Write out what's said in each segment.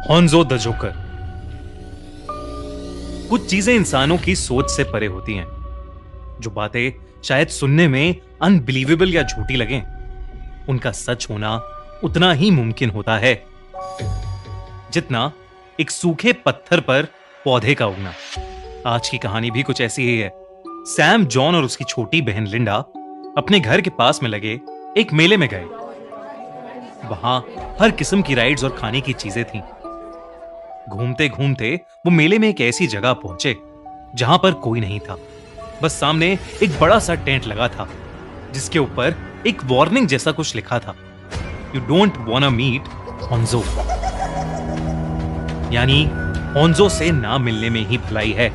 हॉन्जो the joker. कुछ चीजें इंसानों की सोच से परे होती हैं। जो बातें शायद सुनने में अनबिलीवेबल या झूठी लगें, उनका सच होना उतना ही मुमकिन होता है जितना एक सूखे पत्थर पर पौधे का उगना। आज की कहानी भी कुछ ऐसी ही है। सैम, जॉन और उसकी छोटी बहन लिंडा अपने घर के पास में लगे एक मेले में गए। वहां हर किस्म की राइड्स और खाने की चीजें थीं। घूमते घूमते वो मेले में एक ऐसी जगह पहुंचे जहां पर कोई नहीं था। बस सामने एक बड़ा सा टेंट लगा था जिसके ऊपर एक वार्निंग जैसा कुछ लिखा था, यू डोंट वांना मीट हॉन्जो, यानी हॉन्जो से ना मिलने में ही भलाई है।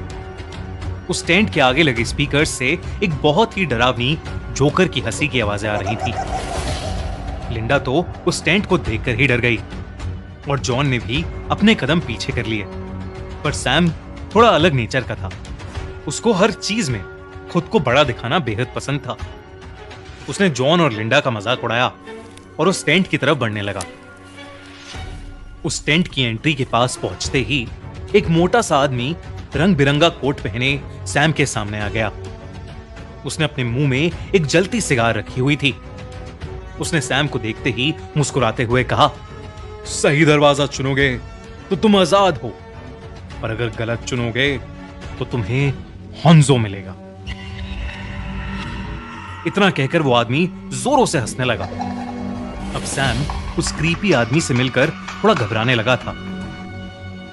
उस टेंट के आगे लगे स्पीकर से एक बहुत ही डरावनी जोकर की हंसी की आवाजें आ रही थी। लिंडा तो उस टेंट को देखकर ही डर गई और जॉन ने भी अपने कदम पीछे कर लिए। पर सैम थोड़ा अलग नेचर का था। उसको हर चीज में खुद को बड़ा दिखाना बेहद पसंद था। उसने जॉन और लिंडा का मजाक उड़ाया और उस टेंट की तरफ बढ़ने लगा। उस टेंट की एंट्री के पास पहुंचते ही एक मोटा सा आदमी रंग बिरंगा कोट पहने सैम के सामने आ गया। उसने अपने मुंह में एक जलती सिगार रखी हुई थी। उसने सैम को देखते ही मुस्कुराते हुए कहा, सही दरवाजा चुनोगे तो तुम आजाद हो, पर अगर गलत चुनोगे तो तुम्हें हॉन्जो मिलेगा। इतना कहकर वो आदमी जोरों से हंसने लगा। अब सैम उस क्रीपी आदमी से मिलकर थोड़ा घबराने लगा था।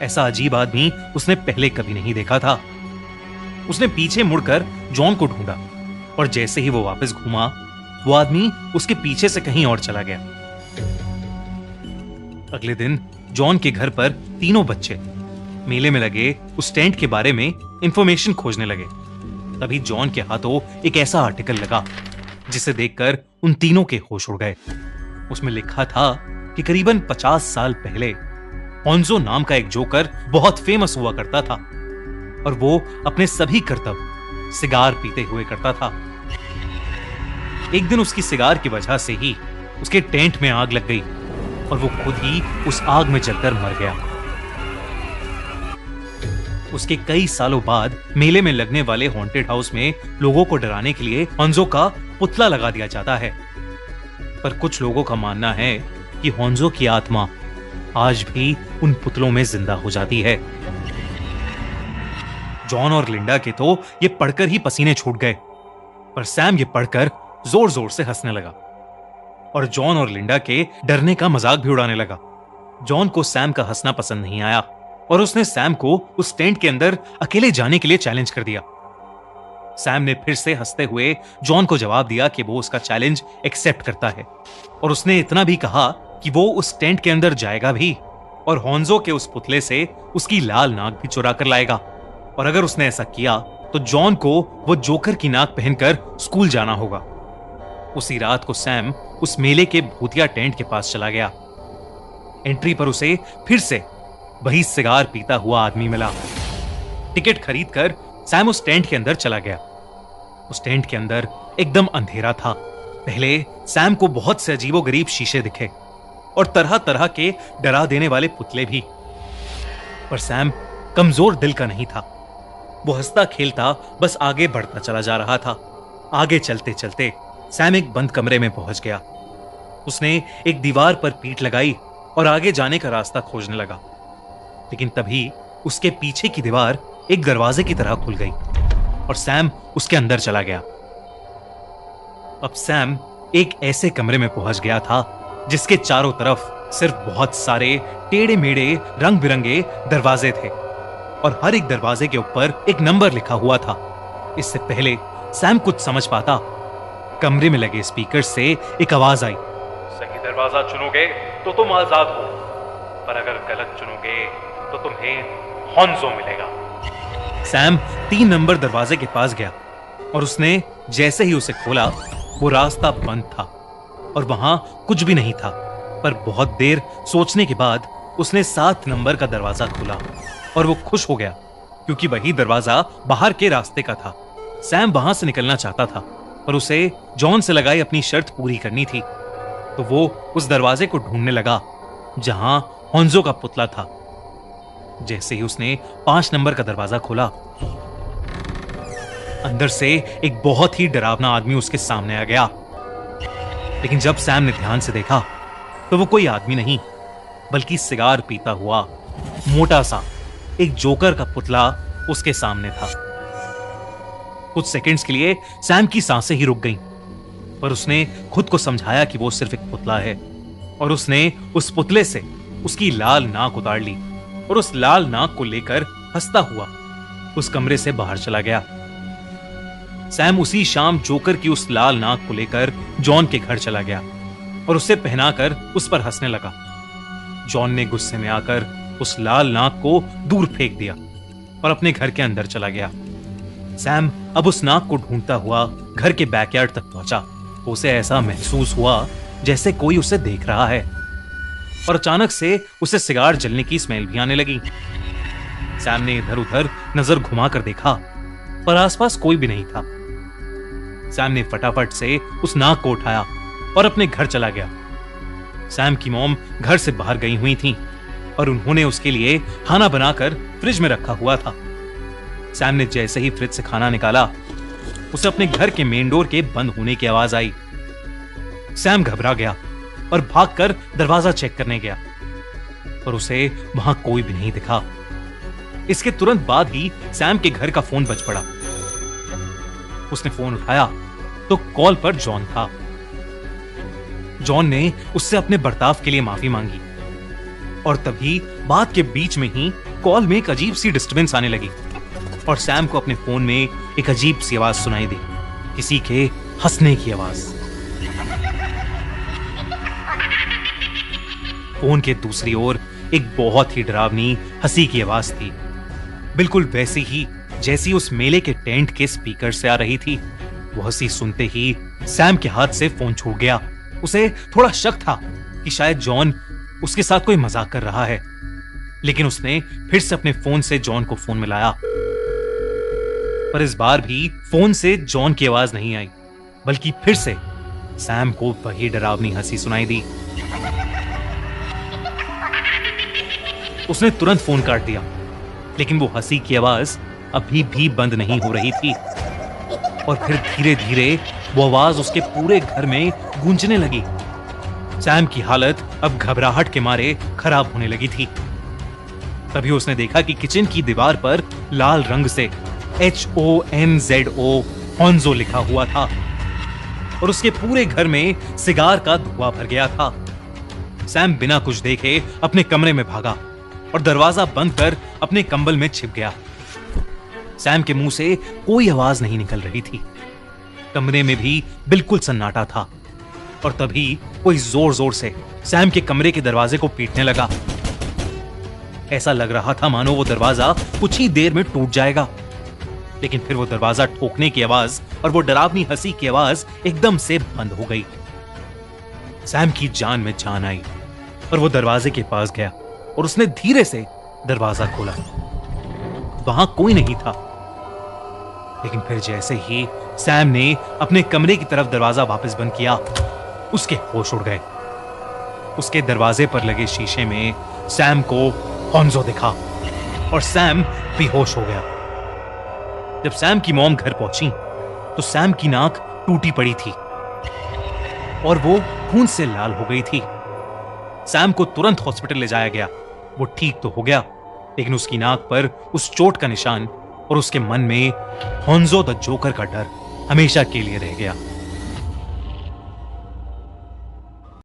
ऐसा अजीब आदमी उसने पहले कभी नहीं देखा था। उसने पीछे मुड़कर जॉन को ढूंढा और जैसे ही वो वापस घूमा, वो आदमी उसके पीछे से कहीं और चला गया। अगले दिन जॉन के घर पर तीनों बच्चे मेले में लगे उस टेंट के बारे में इंफॉर्मेशन खोजने लगे। तभी जॉन के हाथों एक ऐसा आर्टिकल लगा जिसे देखकर उन तीनों के होश उड़ गए। उसमें लिखा था कि करीबन 50 साल पहले हॉन्जो नाम का एक जोकर बहुत फेमस हुआ करता था और वो अपने सभी करतब सिगार पीते हुए करता था। एक दिन उसकी सिगार की वजह से ही उसके टेंट में आग लग गई और वो खुद ही उस आग में जलकर मर गया। उसके कई सालों बाद मेले में लगने वाले हॉन्टेड हाउस में लोगों को डराने के लिए हॉन्जो का पुतला लगा दिया जाता है। पर कुछ लोगों का मानना है कि हॉन्जो की आत्मा आज भी उन पुतलों में जिंदा हो जाती है। जॉन और लिंडा के तो ये पढ़कर ही पसीने छूट गए, पर सैम ये पढ़कर जोर जोर से हंसने लगा और जॉन और लिंडा के डरने का मजाक भी उड़ाने लगा। जॉन को सैम का हंसना पसंद नहीं आया और उसने सैम को उस टेंट के अंदर अकेले जाने के लिए चैलेंज कर दिया। सैम ने फिर से हंसते हुए जॉन को जवाब दिया कि वो उसका चैलेंज एक्सेप्ट करता है और उसने इतना भी कहा कि वो उस टेंट के अंदर जाएगा भी और हॉन्जो के उस पुतले से उसकी लाल नाक भी चुरा कर लाएगा। और अगर उसने ऐसा किया तो जॉन को वो जोकर की नाक पहनकर स्कूल जाना होगा। उसी रात को सैम उस मेले के भूतिया टेंट के पास चला गया। एंट्री पर उसे फिर से वही सिगार पीता हुआ आदमी मिला। टिकट खरीदकर सैम उस टेंट के अंदर चला गया। उस टेंट के अंदर एकदम अंधेरा था। पहले सैम को बहुत से अजीबोगरीब शीशे दिखे और तरह तरह के डरा देने वाले पुतले भी। पर सैम कमजोर दिल का नहीं था। वो हंसता खेलता बस आगे बढ़ता चला जा रहा था। आगे चलते चलते सैम एक बंद कमरे में पहुंच गया। उसने एक दीवार पर पीठ लगाई और आगे जाने का रास्ता खोजने लगा। लेकिन तभी उसके पीछे की दीवार एक दरवाजे की तरह खुल गई और सैम उसके अंदर चला गया। अब सैम एक ऐसे कमरे में पहुंच गया था जिसके चारों तरफ सिर्फ बहुत सारे टेढ़े मेढ़े रंग बिरंगे दरवाजे थे और हर एक दरवाजे के ऊपर एक नंबर लिखा हुआ था। इससे पहले सैम कुछ समझ पाता, कमरे में लगे स्पीकर से एक आवाज आई, सही दरवाजा चुनोगे तो तुम आजाद हो, पर अगर गलत चुनोगे तो तुम्हें हॉन्जो मिलेगा। सैम 3 नंबर दरवाजे के पास गया और उसने जैसे ही उसे खोला वो रास्ता बंद था और वहां कुछ भी नहीं था। पर बहुत देर सोचने के बाद उसने 7 नंबर का दरवाजा खोला और वो खुश हो गया क्योंकि वही दरवाजा बाहर के रास्ते का था। सैम वहां से निकलना चाहता था पर उसे जॉन से लगाई अपनी शर्त पूरी करनी थी, तो वो उस दरवाजे को ढूंढने लगा जहां हॉन्जो का पुतला था जैसे ही उसने 5 नंबर का दरवाजा खोला, अंदर से एक बहुत ही डरावना आदमी उसके सामने आ गया। लेकिन जब सैम ने ध्यान से देखा तो वो कोई आदमी नहीं, बल्कि सिगार पीता हुआ मोटा सा एक जोकर का पुतला उसके सामने था। कुछ सेकंड्स के लिए सैम की सांसें ही रुक गईं, पर उसने खुद को समझाया कि वो सिर्फ एक पुतला है, और उसने उस पुतले से उसकी लाल नाक उतार ली और उस लाल नाक को लेकर हंसता हुआ उस कमरे से बाहर चला गया। सैम उसी शाम जोकर की उस लाल नाक को लेकर जॉन के घर चला गया और उसे पहनाकर उस पर हंसने लगा। जॉन ने गुस्से में आकर उस लाल नाक को दूर फेंक दिया और अपने घर के अंदर चला गया। सैम अब उस नाक को ढूंढता हुआ घर के बैकयार्ड तक पहुंचा। उसे ऐसा महसूस हुआ जैसे कोई उसे देख रहा है, और अचानक से उसे सिगार जलने की स्मेल भी आने लगी। सैम ने इधर उधर नजर घुमाकर देखा, पर आसपास कोई भी नहीं था। सैम ने फटाफट से उस नाक को उठाया और अपने घर चला गया। सैम की मॉम घर से बाहर गई हुई थीं और उन्होंने उसके लिए खाना बनाकर फ्रिज में रखा हुआ था। सैम ने जैसे ही फ्रिज से खाना निकाला, उसे अपने घर के मेन डोर के बंद होने की आवाज आई। सैम घबरा गया और भागकर दरवाजा चेक करने गया, पर उसे वहां कोई भी नहीं दिखा। इसके तुरंत बाद ही सैम के घर का फोन बज पड़ा। उसने फोन उठाया तो कॉल पर जॉन था। जॉन ने उससे अपने बर्ताव के लिए माफी मांगी, और तभी बात के बीच में ही कॉल में एक अजीब सी डिस्टर्बेंस आने लगी और सैम को अपने फोन में एक अजीब सी आवाज सुनाई दी, किसी के हंसने की आवाज। फोन के दूसरी ओर एक बहुत ही डरावनी हंसी की आवाज थी, बिल्कुल वैसी ही जैसी उस मेले के टेंट के स्पीकर से आ रही थी। वो हंसी सुनते ही सैम के हाथ से फोन छूट गया। उसे थोड़ा शक था कि शायद जॉन उसके साथ कोई मजाक कर रहा है, लेकिन उसने फिर से अपने फोन से जॉन को फोन मिलाया, पर इस बार भी फोन से जॉन की आवाज नहीं आई, बल्कि फिर से सैम को वही डरावनी हंसी सुनाई दी। उसने तुरंत फोन काट दिया, लेकिन वो हंसी की आवाज अभी भी बंद नहीं हो रही थी, और फिर धीरे धीरे वो आवाज उसके पूरे घर में गूंजने लगी। सैम की हालत अब घबराहट के मारे खराब होने लगी थी। तभी उसने देखा कि किचन की दीवार पर लाल रंग से HONZO हॉन्जो लिखा हुआ था, और उसके पूरे घर में सिगार का धुआं भर गया था। सैम बिना कुछ देखे अपने कमरे में भागा और दरवाजा बंद कर अपने कंबल में छिप गया। सैम के मुंह से कोई आवाज नहीं निकल रही थी। कमरे में भी बिल्कुल सन्नाटा था, और तभी कोई जोर जोर से सैम के कमरे के दरवाजे को पीटने लगा। ऐसा लग रहा था मानो वो दरवाजा कुछ ही देर में टूट जाएगा, लेकिन फिर वो दरवाजा ठोकने की आवाज और वो डरावनी हंसी की आवाज एकदम से बंद हो गई। सैम की जान में जान आई और वो दरवाजे के पास गया और उसने धीरे से दरवाजा खोला। वहां कोई नहीं था, लेकिन फिर जैसे ही सैम ने अपने कमरे की तरफ दरवाजा वापस बंद किया, उसके होश उड़ गए। उसके दरवाजे पर लगे शीशे में सैम को हॉन्जो दिखा और सैम बेहोश हो गया। जब सैम की मॉम घर पहुंची तो सैम की नाक टूटी पड़ी थी और वो खून से लाल हो गई थी। सैम को तुरंत हॉस्पिटल ले जाया गया। वो ठीक तो हो गया, लेकिन उसकी नाक पर उस चोट का निशान और उसके मन में हॉन्जो द जोकर का डर हमेशा के लिए रह गया।